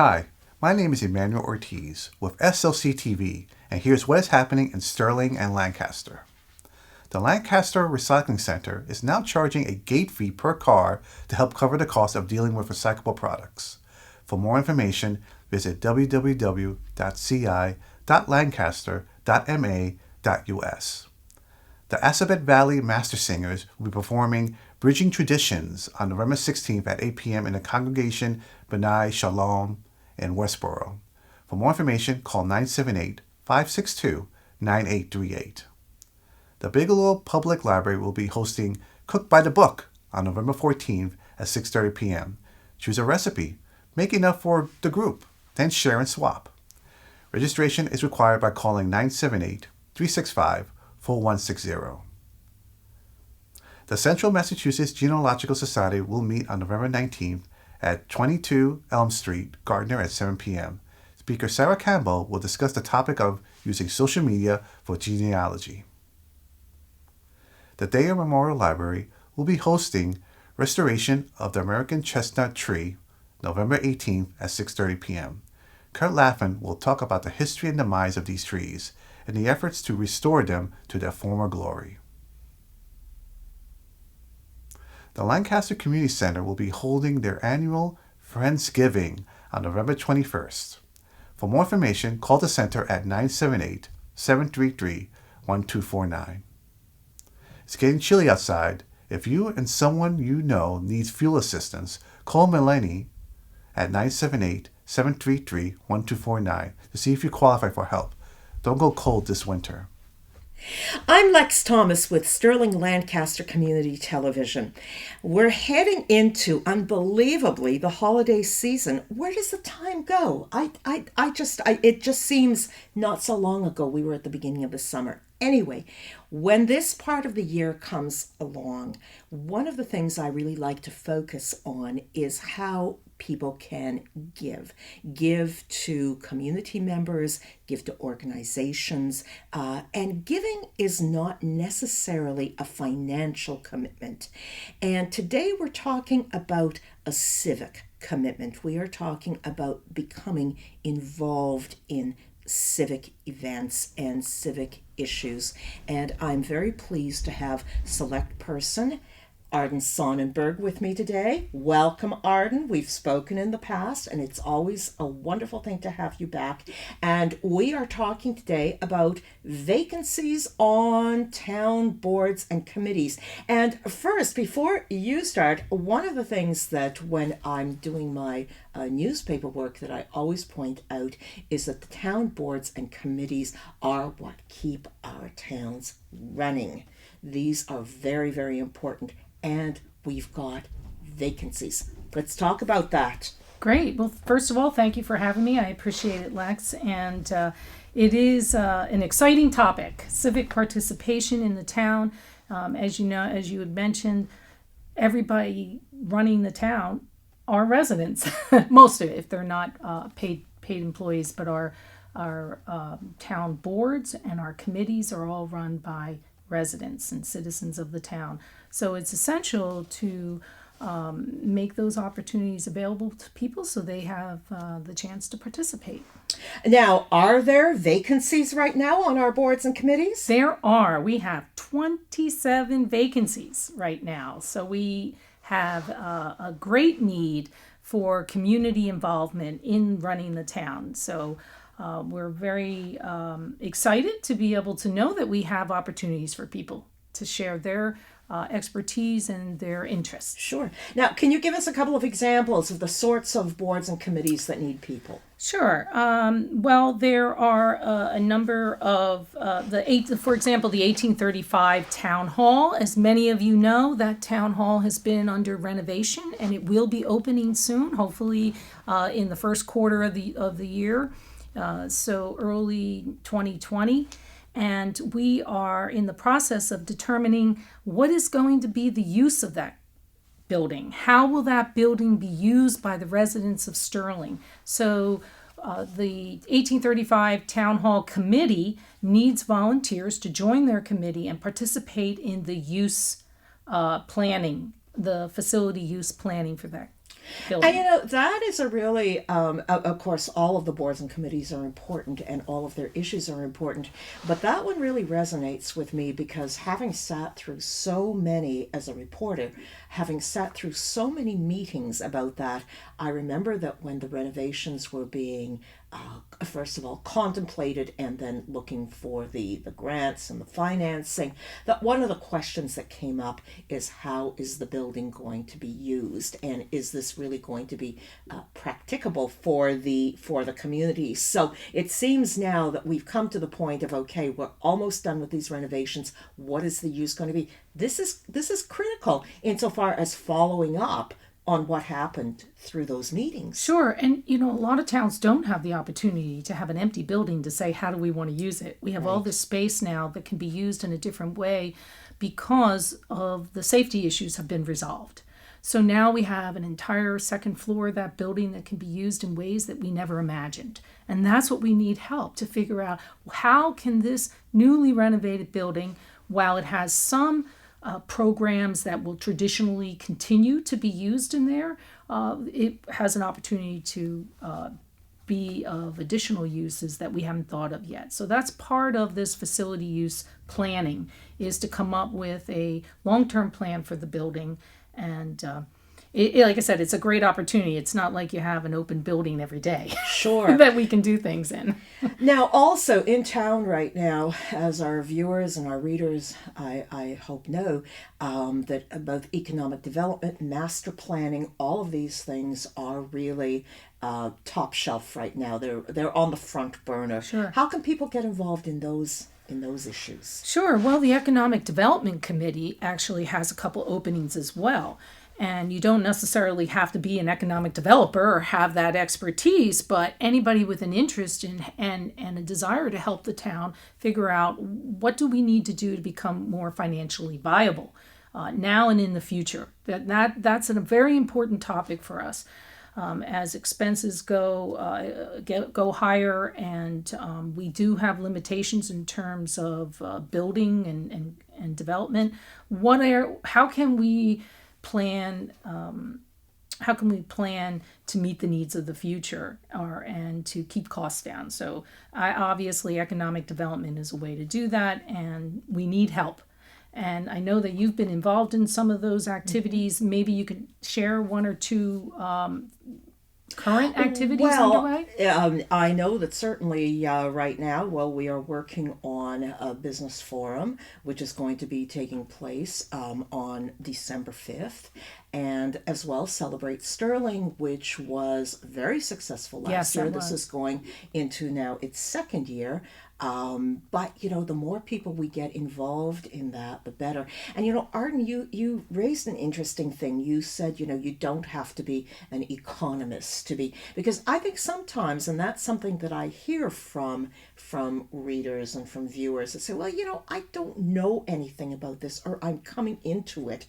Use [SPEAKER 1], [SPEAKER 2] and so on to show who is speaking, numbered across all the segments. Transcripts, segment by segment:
[SPEAKER 1] Hi, my name is Emmanuel Ortiz with SLC TV, and here's what is happening in Sterling and Lancaster. The Lancaster Recycling Center is now charging a gate fee per car to help cover the cost of dealing with recyclable products. For more information, visit www.ci.lancaster.ma.us. The Assabet Valley Master Singers will be performing Bridging Traditions on November 16th at 8 p.m. in the Congregation B'nai Shalom in Westboro. For more information, call 978-562-9838. The Bigelow Public Library will be hosting Cook by the Book on November 14th at 6:30 p.m. Choose a recipe, make enough for the group, then share and swap. Registration is required by calling 978-365-4160. The Central Massachusetts Genealogical Society will meet on November 19th at 22 Elm Street, Gardner at 7 p.m. Speaker Sarah Campbell will discuss the topic of using social media for genealogy. The Thayer Memorial Library will be hosting Restoration of the American Chestnut Tree, November 18th at 6:30 p.m. Kurt Laffin will talk about the history and demise of these trees and the efforts to restore them to their former glory. The Lancaster Community Center will be holding their annual Friendsgiving on November 21st. For more information, call the center at 978-733-1249. It's getting chilly outside. If you and someone you know needs fuel assistance, call Melanie at 978-733-1249 to see if you qualify for help. Don't go cold this winter.
[SPEAKER 2] I'm Lex Thomas with Sterling-Lancaster Community Television. We're heading into, unbelievably, the holiday season. Where does the time go? It just seems not so long ago we were at the beginning of the summer. Anyway, when this part of the year comes along, one of the things I really like to focus on is how people can give. Give to community members, give to organizations, and giving is not necessarily a financial commitment. And today we're talking about a civic commitment. We are talking about becoming involved in civic events and civic issues. And I'm very pleased to have select person Arden Sonnenberg with me today. Welcome, Arden. We've spoken in the past, and it's always a wonderful thing to have you back. And we are talking today about vacancies on town boards and committees. And first, before you start, one of the things that when I'm doing my newspaper work that I always point out is that the town boards and committees are what keep our towns running. These are very, very important. And we've got vacancies. Let's talk about that.
[SPEAKER 3] Great. Well, first of all, thank you for having me. I appreciate it, Lex. And it is an exciting topic, civic participation in the town. As you know, as you had mentioned, everybody running the town are residents, most of it, if they're not paid employees, but our town boards and our committees are all run by residents and citizens of the town. So it's essential to make those opportunities available to people so they have the chance to participate.
[SPEAKER 2] Now, are there vacancies right now on our boards and committees?
[SPEAKER 3] There are. We have 27 vacancies right now. So we have a great need for community involvement in running the town. So we're very excited to be able to know that we have opportunities for people to share their expertise and their interests.
[SPEAKER 2] Sure. Now, can you give us a couple of examples of the sorts of boards and committees that need people?
[SPEAKER 3] Sure. Well, there are a number of, for example, the 1835 Town Hall. As many of you know, that Town Hall has been under renovation and it will be opening soon, hopefully in the first quarter of the year, so early 2020. And we are in the process of determining what is going to be the use of that building. How will that building be used by the residents of Sterling? So the 1835 Town Hall Committee needs volunteers to join their committee and participate in the use planning, the facility use planning for that building.
[SPEAKER 2] And that is a really, of course, all of the boards and committees are important and all of their issues are important. But that one really resonates with me because having sat through so many, as a reporter, having sat through so many meetings about that, I remember that when the renovations were being, first of all, contemplated and then looking for the grants and the financing, that one of the questions that came up is how is the building going to be used, and is this really going to be practicable for the community? So it seems now that we've come to the point of, okay, we're almost done with these renovations. What is the use going to be? This is critical insofar as following up on what happened through those meetings.
[SPEAKER 3] Sure. And, a lot of towns don't have the opportunity to have an empty building to say, how do we want to use it? We have all this space now that can be used in a different way because of the safety issues have been resolved. So now we have an entire second floor of that building that can be used in ways that we never imagined. And that's what we need help to figure out. How can this newly renovated building, while it has some programs that will traditionally continue to be used in there, it has an opportunity to be of additional uses that we haven't thought of yet. So that's part of this facility use planning, is to come up with a long-term plan for the building. And like I said, it's a great opportunity. It's not like you have an open building every day.
[SPEAKER 2] Sure.
[SPEAKER 3] that we can do things in.
[SPEAKER 2] Now, also in town right now, as our viewers and our readers, I hope know, that both economic development, master planning, all of these things are really top shelf right now. They're on the front burner.
[SPEAKER 3] Sure.
[SPEAKER 2] How can people get involved in those issues?
[SPEAKER 3] Sure. Well, the Economic Development Committee actually has a couple openings as well. And you don't necessarily have to be an economic developer or have that expertise, but anybody with an interest in and a desire to help the town figure out what do we need to do to become more financially viable now and in the future. That's a very important topic for us. As expenses go higher, and we do have limitations in terms of building and development. How can we plan to meet the needs of the future and to keep costs down? So obviously economic development is a way to do that, and we need help. And I know that you've been involved in some of those activities. Mm-hmm. Maybe you could share one or two current activities underway?
[SPEAKER 2] I know that certainly right now, we are working on a business forum, which is going to be taking place on December 5th, and as well celebrate Sterling, which was very successful last year. This is going into now its second year. But the more people we get involved in that, the better. And Arden, you raised an interesting thing. You said, you don't have to be an economist to be, because I think sometimes, and that's something that I hear from readers and from viewers that say, well, I don't know anything about this, or I'm coming into it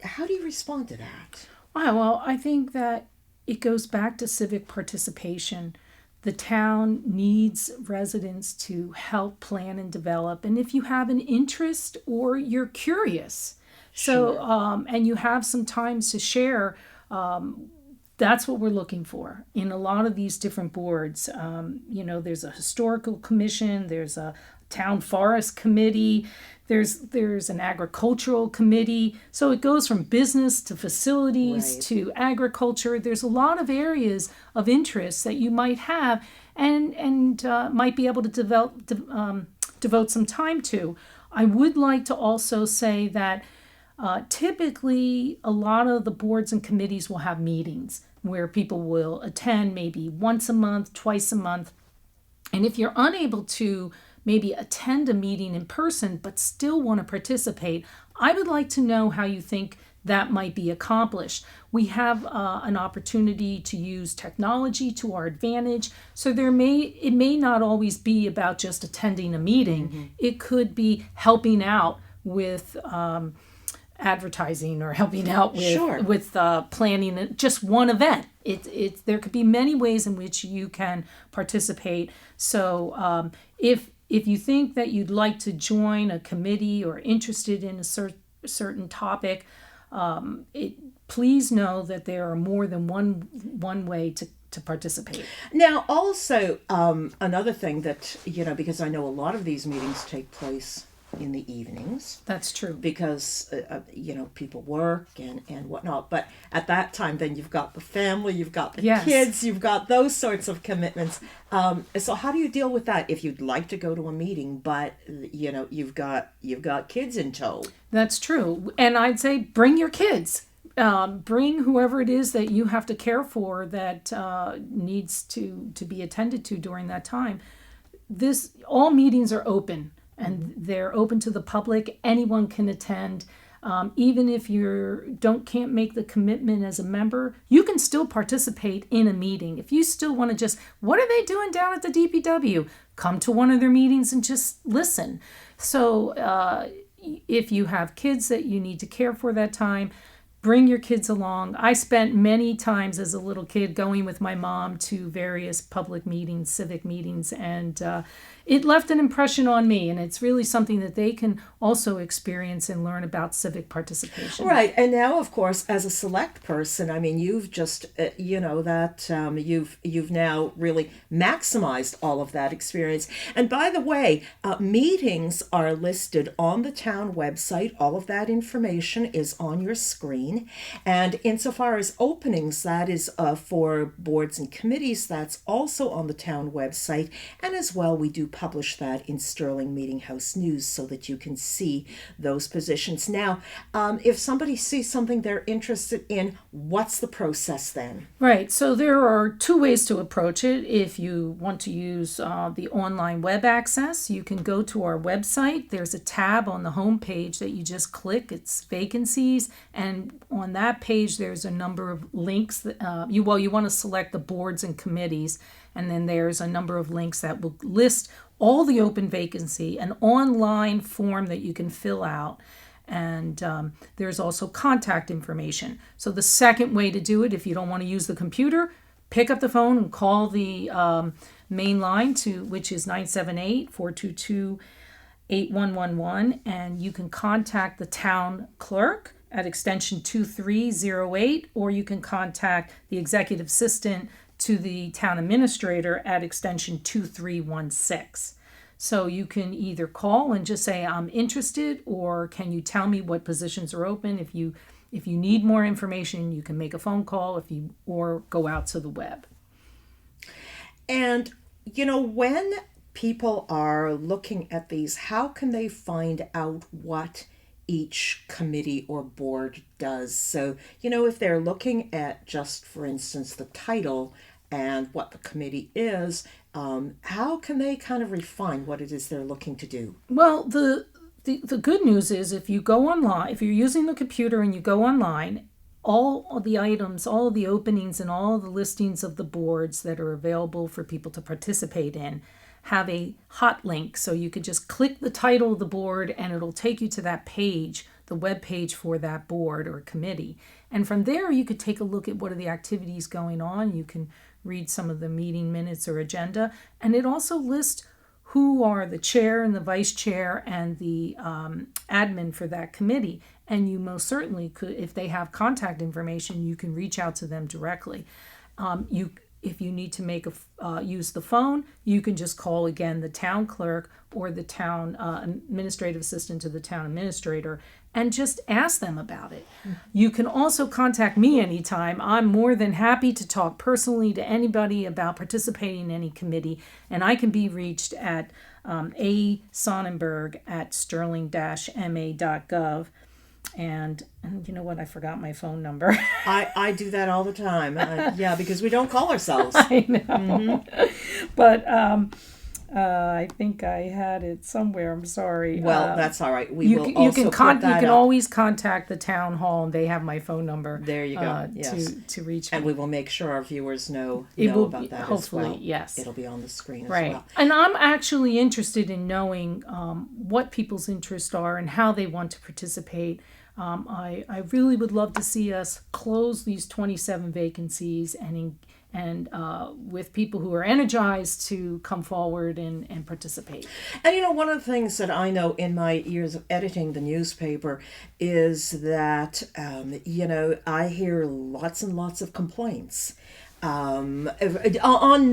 [SPEAKER 2] how do you respond to that?
[SPEAKER 3] Well, I think that it goes back to civic participation. The town needs residents to help plan and develop. And if you have an interest or you're curious,
[SPEAKER 2] Sure.
[SPEAKER 3] And you have some time to share, that's what we're looking for in a lot of these different boards. There's a historical commission, there's a town forest committee, there's an agricultural committee. So it goes from business to facilities to agriculture. There's a lot of areas of interest that you might have and might be able to devote some time to. I would like to also say that typically a lot of the boards and committees will have meetings where people will attend maybe once a month, twice a month. And if you're unable to maybe attend a meeting in person but still want to participate, I would like to know how you think that might be accomplished. We have an opportunity to use technology to our advantage, so it may not always be about just attending a meeting. Mm-hmm. It could be helping out with advertising or helping out with planning just one event. There could be many ways in which you can participate. So if you think that you'd like to join a committee or interested in a certain topic, Please know that there are more than one way to participate.
[SPEAKER 2] Now, also, another thing that, because I know a lot of these meetings take place in the evenings
[SPEAKER 3] That's true.
[SPEAKER 2] because, people work and whatnot. But at that time, then you've got the family, you've got the
[SPEAKER 3] Yes.
[SPEAKER 2] kids, you've got those sorts of commitments. So how do you deal with that if you'd like to go to a meeting, but, you've got kids in tow?
[SPEAKER 3] That's true. And I'd say bring your kids. Bring whoever it is that you have to care for that needs to be attended to during that time. All meetings are open and they're open to the public. Anyone can attend. Even if you can't make the commitment as a member, you can still participate in a meeting. If you still want to what are they doing down at the DPW? Come to one of their meetings and just listen. So if you have kids that you need to care for that time, bring your kids along. I spent many times as a little kid going with my mom to various public meetings, civic meetings, and it left an impression on me. And it's really something that they can also experience and learn about civic participation.
[SPEAKER 2] Right. And now, of course, as a select person, I mean, you've just, you've now really maximized all of that experience. And by the way, meetings are listed on the town website. All of that information is on your screen. And insofar as openings, that is for boards and committees, that's also on the town website. And as well, we do publish that in Sterling Meeting House News so that you can see those positions. Now, if somebody sees something they're interested in, what's the process then?
[SPEAKER 3] Right. So there are two ways to approach it. If you want to use the online web access, you can go to our website. There's a tab on the home page that you just click. It's vacancies. And on that page, there's a number of links that you want to select the boards and committees. And then there's a number of links that will list all the open vacancy, an online form that you can fill out. And there's also contact information. So the second way to do it, if you don't want to use the computer, pick up the phone and call the main line which is 978-422-8111. And you can contact the town clerk at extension 2308, or you can contact the executive assistant to the town administrator at extension 2316. So you can either call and just say, I'm interested, or can you tell me what positions are open? If you need more information, you can make a phone call or go out to the web.
[SPEAKER 2] And, when people are looking at these, how can they find out what each committee or board does? So, if they're looking at just, for instance, the title and what the committee is, how can they kind of refine what it is they're looking to do?
[SPEAKER 3] Well, the good news is if you go online, if you're using the computer and you go online, all of the items, all of the openings and all of the listings of the boards that are available for people to participate in have a hot link. So you could just click the title of the board and it'll take you to that page, the web page for that board or committee. And from there, you could take a look at what are the activities going on. You can read some of the meeting minutes or agenda. And it also lists who are the chair and the vice chair and the admin for that committee. And you most certainly could, if they have contact information, you can reach out to them directly. If you need to use the phone, you can just call again the town clerk or the town administrative assistant to the town administrator and just ask them about it. Mm-hmm. You can also contact me anytime. I'm more than happy to talk personally to anybody about participating in any committee, and I can be reached at sterling-ma.gov. And you know what? I forgot my phone number.
[SPEAKER 2] I do that all the time. Because we don't call ourselves.
[SPEAKER 3] I know. Mm-hmm. But I think I had it somewhere. I'm sorry.
[SPEAKER 2] Well, that's all right.
[SPEAKER 3] You can always contact the town hall, and they have my phone number.
[SPEAKER 2] There you go. Yes.
[SPEAKER 3] To reach me.
[SPEAKER 2] And we will make sure our viewers know about that
[SPEAKER 3] hopefully,
[SPEAKER 2] as well.
[SPEAKER 3] Yes.
[SPEAKER 2] It'll be on the screen
[SPEAKER 3] right.
[SPEAKER 2] as well.
[SPEAKER 3] And I'm actually interested in knowing what people's interests are and how they want to participate. I really would love to see us close these 27 vacancies and with people who are energized to come forward and participate.
[SPEAKER 2] And one of the things that I know in my years of editing the newspaper is that, I hear lots and lots of complaints on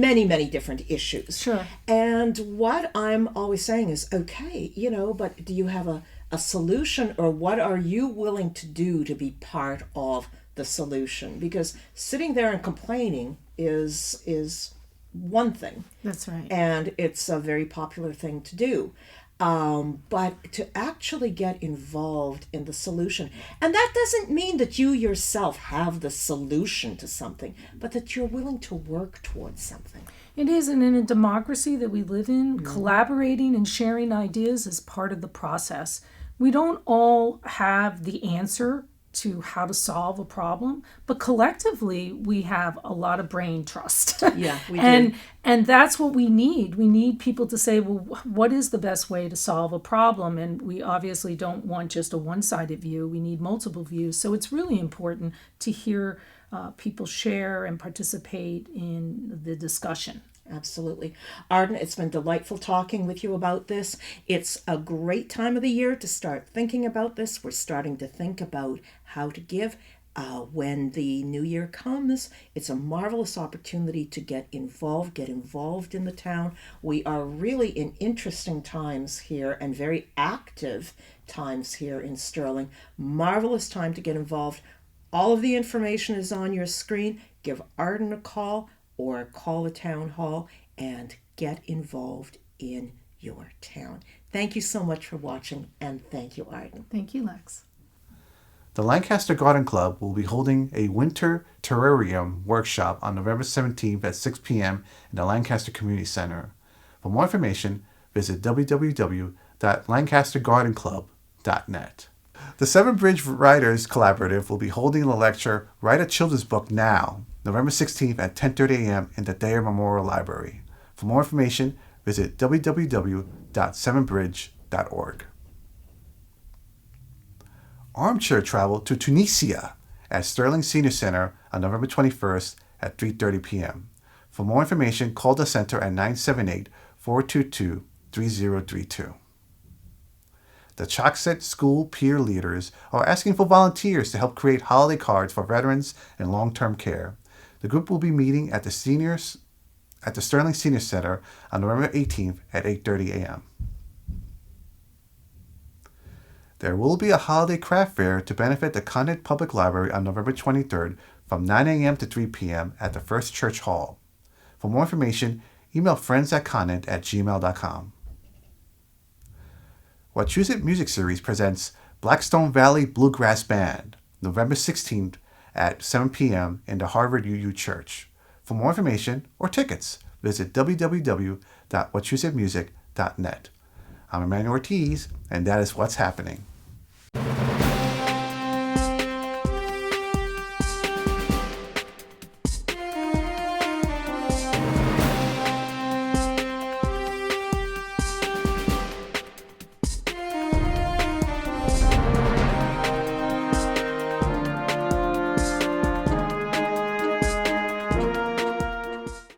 [SPEAKER 2] many, many different issues.
[SPEAKER 3] Sure.
[SPEAKER 2] And what I'm always saying is, okay, but do you have a solution, or what are you willing to do to be part of the solution? Because sitting there and complaining is one thing.
[SPEAKER 3] That's right.
[SPEAKER 2] And it's a very popular thing to do. But to actually get involved in the solution. And that doesn't mean that you yourself have the solution to something, but that you're willing to work towards something.
[SPEAKER 3] It is, and in a democracy that we live in, collaborating and sharing ideas is part of the process. We don't all have the answer to how to solve a problem, but collectively we have a lot of brain trust.
[SPEAKER 2] Yeah, we do.
[SPEAKER 3] And that's what we need. We need people to say, well, what is the best way to solve a problem? And we obviously don't want just a one-sided view. We need multiple views. So it's really important to hear people share and participate in the discussion.
[SPEAKER 2] Absolutely. Arden, it's been delightful talking with you about this. It's a great time of the year to start thinking about this. We're starting to think about how to give. When the new year comes, it's a marvelous opportunity to get involved in the town. We are really in interesting times here and very active times here in Sterling. Marvelous time to get involved. All of the information is on your screen. Give Arden a call or call the town hall and get involved in your town. Thank you so much for watching, and thank you, Arden.
[SPEAKER 3] Thank you, Lex.
[SPEAKER 1] The Lancaster Garden Club will be holding a winter terrarium workshop on November 17th at 6 p.m. in the Lancaster Community Center. For more information, visit www.lancastergardenclub.net. The Seven Bridge Writers Collaborative will be holding the lecture Write a Children's Book Now, November 16th at 10:30 a.m. in the Dyer Memorial Library. For more information, visit www.sevenbridge.org. Armchair travel to Tunisia at Sterling Senior Center on November 21st at 3:30 p.m. For more information, call the center at 978-422-3032. The Chockset School peer leaders are asking for volunteers to help create holiday cards for veterans in long-term care. The group will be meeting at the Sterling Senior Center on November 18th at 8:30 a.m. There will be a holiday craft fair to benefit the Conant Public Library on November 23rd from 9 a.m. to 3 p.m. at the First Church Hall. For more information, email friends@conant@gmail.com. Wachusett Music Series presents Blackstone Valley Bluegrass Band, November 16th at 7 p.m. in the Harvard UU Church. For more information or tickets, visit www.wachusettmusic.net. I'm Emmanuel Ortiz, and that is what's happening.